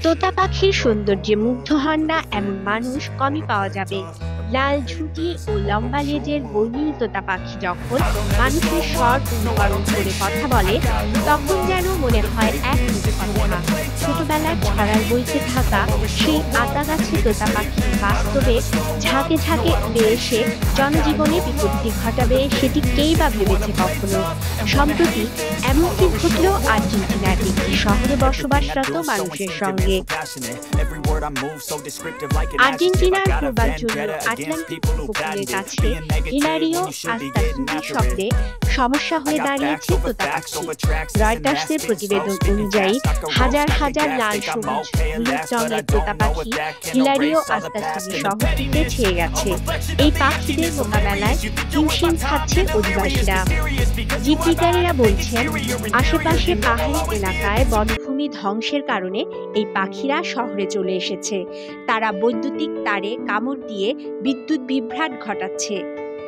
তোতা পাখির সৌন্দর্যে মুগ্ধ হন না এমন মানুষ কমই পাওয়া যাবে। লাল ঝুঁটি ও লম্বা লেজের বর্ণিল তোতা পাখি যখন মানুষের স্বর অনুকরণ করে কথা বলে, তখন যেন মনে হয় এক রূপকথা। ছোটবেলায় ছড়ার বইতে থাকা সেই আতা গাছে তোতা পাখি বাস্তবে ঝাঁকে ঝাঁকে উড়ে এসে জনজীবনে বিপত্তি ঘটাবে, সেটি কেই বা ভেবেছে কখনো। সম্প্রতি এমনকি ঘটল আর্জেন্টিনার একটি শহরে বসবাসরত মানুষের সঙ্গে। আর্জেন্টিনার পূর্বাঞ্চলীয় আটলান্টিক উপকূলের কাছে হিলারিও আস্তাসুদি শহরে সমস্যা হয়ে দাঁড়িয়েছে তোতা পাখি। রয়টার্সের প্রতিবেদন অনুযায়ী হাজার হাজার লাল সবুজ হলুদ রঙের তোতা পাখি হিলারিও আস্তাসুদি শহরটিতে ছেয়ে গেছে। এই পাখিদের মোকাবেলায় হিমশিম খাচ্ছে অধিবাসীরা। জীববিজ্ঞানীরা বলছেন, আশেপাশে পাহাড়ি এলাকায় বনভূমি ধ্বংসের কারণে এই পাখিরা শহরে চলে এসেছে। তারা বৈদ্যুতিক তারে কামড় দিয়ে বিদ্যুৎ বিভ্রাট ঘটাচ্ছে।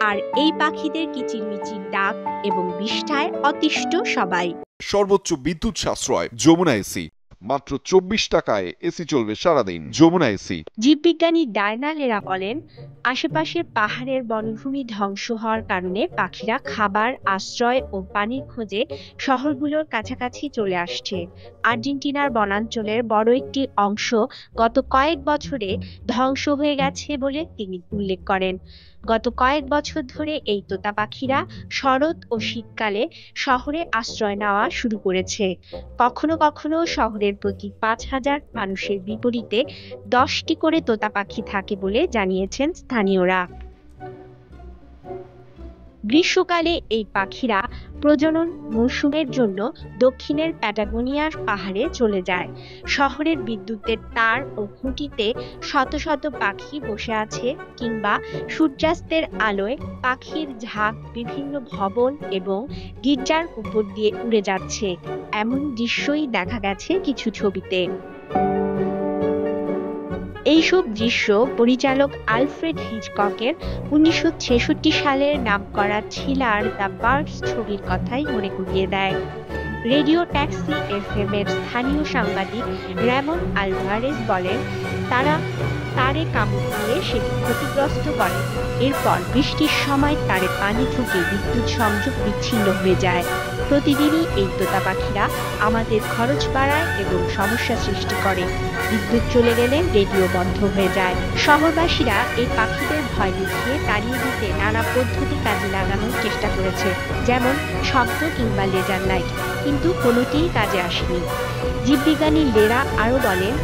আর এই পাখিদের কিচিরমিচির ডাক এবং বিষ্ঠায় অতিষ্ঠ সবাই। সর্বোচ্চ বিদ্যুৎ সাশ্রয় যমুনা এসি, মাত্র 24 টাকায় এসি চলবে সারাদিন। যমুনা এসি। জীববিজ্ঞানী ডায়না লেরা বলেন, আশেপাশের পাহাড়ের বনভূমি ধ্বংস হওয়ার কারণে পাখিরা খাবার, আশ্রয় ও পানির খোঁজে শহরগুলোর কাছাকাছি চলে আসছে। আর্জেন্টিনার বনাঞ্চলের বড় একটি অংশ গত কয়েক বছরে ধ্বংস হয়ে গেছে বলে তিনি উল্লেখ করেন। গত কয়েক বছর ধরে এই তোতা পাখিরা শরৎ ও শীতকালে শহরে আশ্রয় নেওয়া শুরু করেছে। কখনো কখনো শহরের প্রতি 5,000 মানুষের বিপরীতে 10টি করে তোতা পাখি থাকে বলে জানিয়েছেন স্থানীয়রা। গ্রীষ্মকালে এই পাখিরা প্রজনন মৌসুমের জন্য দক্ষিণের প্যাটাগোনিয়ার পাহাড়ে চলে যায়। শহরের বিদ্যুতের তার ও খুঁটিতে শত শত পাখি বসে আছে, কিংবা সূর্যাস্তের আলোয় পাখির ঝাঁক বিভিন্ন ভবন এবং গির্জার উপর দিয়ে উড়ে যাচ্ছে। এমন দৃশ্যই দেখা গেছে কিছু ছবিতে। এইসব দৃশ্য পরিচালক আলফ্রেড হিচককের 1966 সালের নামকরা থ্রিলার দ্য বার্ডস ছবির কথাই মনে করিয়ে দেয়। রেডিও ট্যাক্সি এফএম এর স্থানীয় সাংবাদিক র্যামন আলভারেজ বলেন, তারা তারে কামড় দিয়ে সেটি ক্ষতিগ্রস্ত করে। এরপর বৃষ্টির সময় তারে পানি ঢুকে বিদ্যুৎ সংযোগ বিচ্ছিন্ন হয়ে যায়। প্রতিদিনই এই তোতা পাখিরা আমাদের খরচ বাড়ায় এবং সমস্যা সৃষ্টি করে। বিদ্যুৎ চলে গেলে রেডিও বন্ধ হয়ে যায়। শহরবাসীরা এই পাখিদের ভয় দেখিয়ে তাড়িয়ে দিতে নানা পদ্ধতি কাজে লাগানোর চেষ্টা করেছে, যেমন শব্দ কিংবা লেজার লাইট, কিন্তু কোনোটিই কাজে আসেনি। জীববিজ্ঞানী লেরা আরও বলেন,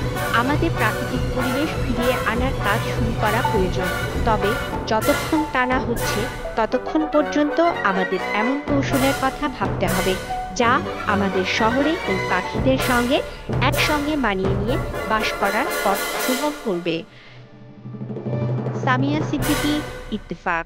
আমাদের প্রাকৃতিক পরিবেশ ফিরিয়ে আনার কাজ শুরু করা প্রয়োজন। তবে যতক্ষণ টানা হচ্ছে ততক্ষণ পর্যন্ত আমাদের এমন কৌশলের কথা ভাবতে হবে যা আমাদের শহরে এই পাখিদের সঙ্গে একসঙ্গে মানিয়ে নিয়ে বাস করার পথ সুগম করবে। সামিয়া সিদ্দিকী, ইত্তেফাক।